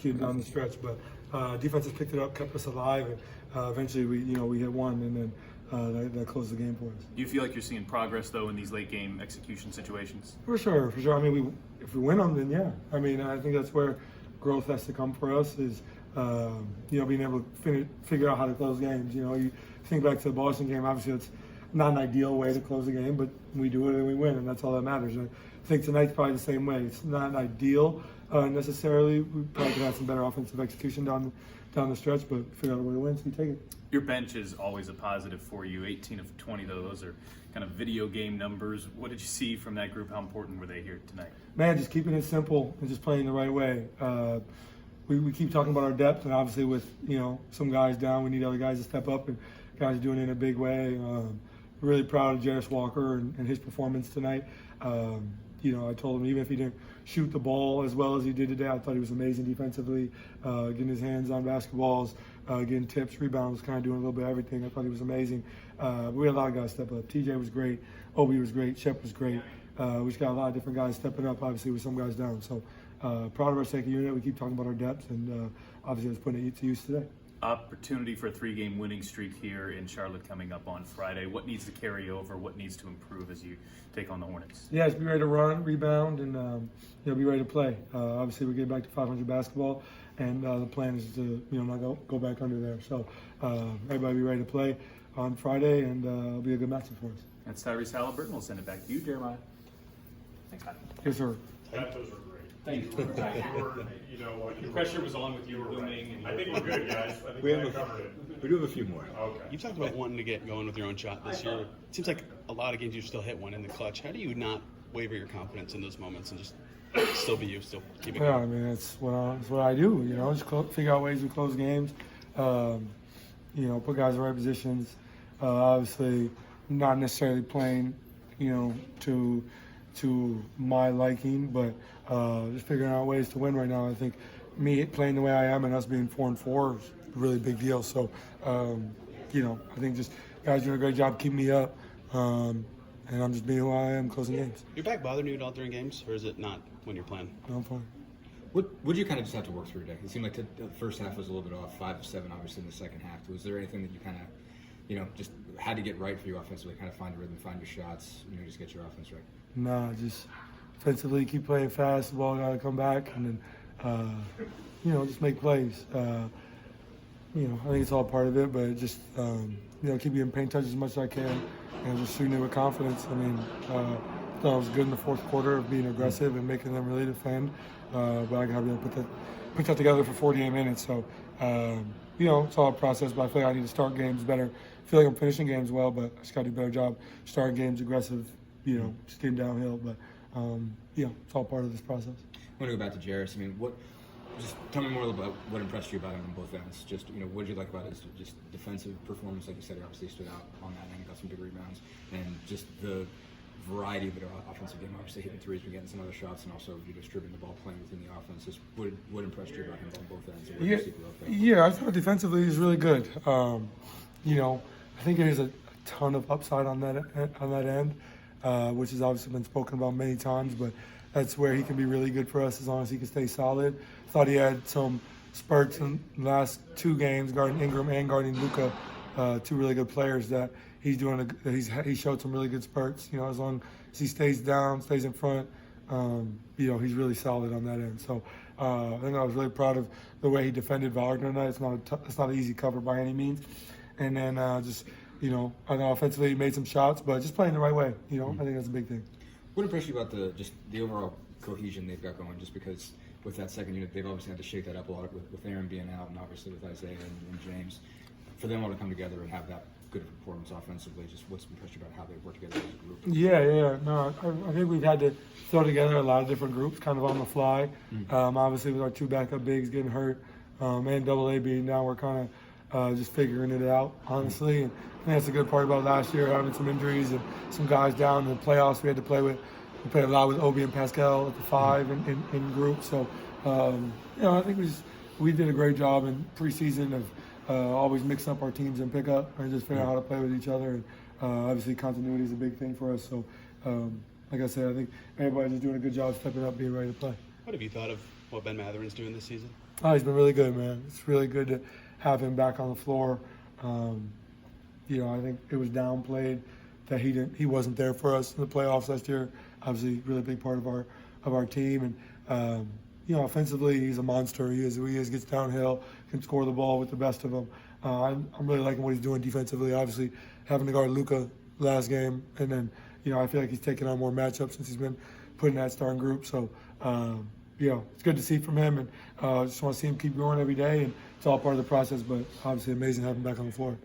down the stretch, but defense has picked it up, kept us alive, and eventually we hit one, and then that closed the game for us. Do you feel like you're seeing progress though in these late game execution situations? For sure. I mean, if we win them, then yeah. I mean, I think that's where growth has to come for us is being able to figure out how to close games. You think back to the Boston game. Obviously, it's not an ideal way to close a game, but we do it and we win, and that's all that matters. And I think tonight's probably the same way. It's not ideal necessarily. We probably could have some better offensive execution down the stretch, but figure out a way to win, so we take it. Your bench is always a positive for you. 18 of 20, though, those are kind of video game numbers. What did you see from that group? How important were they here tonight? Man, just keeping it simple and just playing the right way. We keep talking about our depth, and obviously with some guys down, we need other guys to step up, and guys doing it in a big way. Really proud of Jarris Walker and his performance tonight. I told him even if he didn't shoot the ball as well as he did today, I thought he was amazing defensively, getting his hands on basketballs, getting tips, rebounds, kind of doing a little bit of everything. I thought he was amazing. We had a lot of guys step up. TJ was great, Obi was great, Shep was great. We just got a lot of different guys stepping up, obviously with some guys down. So proud of our second unit. We keep talking about our depth, and obviously it's putting it to use today. Opportunity for a 3-game winning streak here in Charlotte coming up on Friday. What needs to carry over? What needs to improve as you take on the Hornets? Yeah, just be ready to run, rebound, and be ready to play. Obviously, we're getting back to 500 basketball, and the plan is to not go back under there. So everybody be ready to play on Friday, and it'll be a good matchup for us. That's Tyrese Haliburton. We'll send it back to you, Jeremiah. Thanks, Pat. Yes, sir. Those were great. Thank you. The pressure was on with you looming. I think we're good, guys. I think We we have covered it. We do have a few more. Okay. You've talked about wanting to get going with your own shot this year. It seems like a lot of games you still hit one in the clutch. How do you not waver your confidence in those moments and just still be you, still keep it Yeah, going? I mean, it's what I do. Just figure out ways to close games. Put guys in the right positions. Obviously, not necessarily playing, to my liking, but just figuring out ways to win right now. I think me playing the way I am and us being 4-4 is a really big deal. So, I think just guys doing a great job keeping me up, and I'm just being who I am, closing games. Your back bothering you at all during games, or is it not when you're playing? No, I'm fine. What did you kind of just have to work through today? It seemed like the first half was a little bit off, 5 of 7, obviously in the second half. Was there anything that you kind of, just had to get right for you offensively, kind of find your rhythm, find your shots, just get your offense right? Nah, just offensively keep playing fast. The ball got to come back, and then just make plays. I think it's all part of it, but just keep getting paint touches as much as I can, and just shooting it with confidence. I mean, I thought I was good in the fourth quarter of being aggressive and making them really defend, but I got to be able to put that together for 48 minutes. So, it's all a process, but I feel like I need to start games better. I feel like I'm finishing games well, but I just got to do a better job starting games aggressive, just getting downhill. But, it's all part of this process. I want to go back to Jarris. I mean, just tell me more about what impressed you about him on both ends. Just, what did you like about his just defensive performance? Like you said, he obviously stood out on that end, got some big rebounds, and just the variety of the offensive game. Obviously hitting threes, but getting some other shots, and also distributing the ball, playing within the offense. Just what impressed you about him on both ends? And what did you see growth there? Yeah, I thought defensively he's really good. I think there's a ton of upside on that end, which has obviously been spoken about many times, but that's where he can be really good for us as long as he can stay solid. Thought he had some spurts in the last 2 games, guarding Ingram and guarding Luka, 2 really good players that he's doing. He showed some really good spurts. As long as he stays down, stays in front, he's really solid on that end. So I think I was really proud of the way he defended Wagner tonight. It's not an easy cover by any means. And then I know offensively he made some shots, but just playing the right way. I think that's a big thing. What impressed you about the overall cohesion they've got going? Just because with that second unit, they've obviously had to shake that up a lot with Aaron being out, and obviously with Isaiah and James. For them all to come together and have that good performance offensively, just what's impressed you about how they work together as a group? Yeah. No, I think we've had to throw together a lot of different groups, kind of on the fly. Obviously, with our 2 backup bigs getting hurt and AA being down, we're kind of just figuring it out, honestly. And I think that's a good part about last year, having some injuries and some guys down in the playoffs. We had to play with. We played a lot with Obi and Pascal at the 5 in groups. So, I think we did a great job in preseason of always mixing up our teams and pick up and just figure out how to play with each other. And obviously continuity is a big thing for us. So, like I said, I think everybody's just doing a good job stepping up, being ready to play. What have you thought of what Ben Matherin's doing this season? Oh, he's been really good, man. It's really good to have him back on the floor. I think it was downplayed that he wasn't there for us in the playoffs last year. Obviously, really big part of our team, and offensively, he's a monster. He is who he is. Gets downhill, can score the ball with the best of them. I'm really liking what he's doing defensively. Obviously, having to guard Luka last game, and then I feel like he's taken on more matchups since he's been put in that starting group. So it's good to see from him, and just want to see him keep growing every day. And it's all part of the process, but obviously amazing having him back on the floor.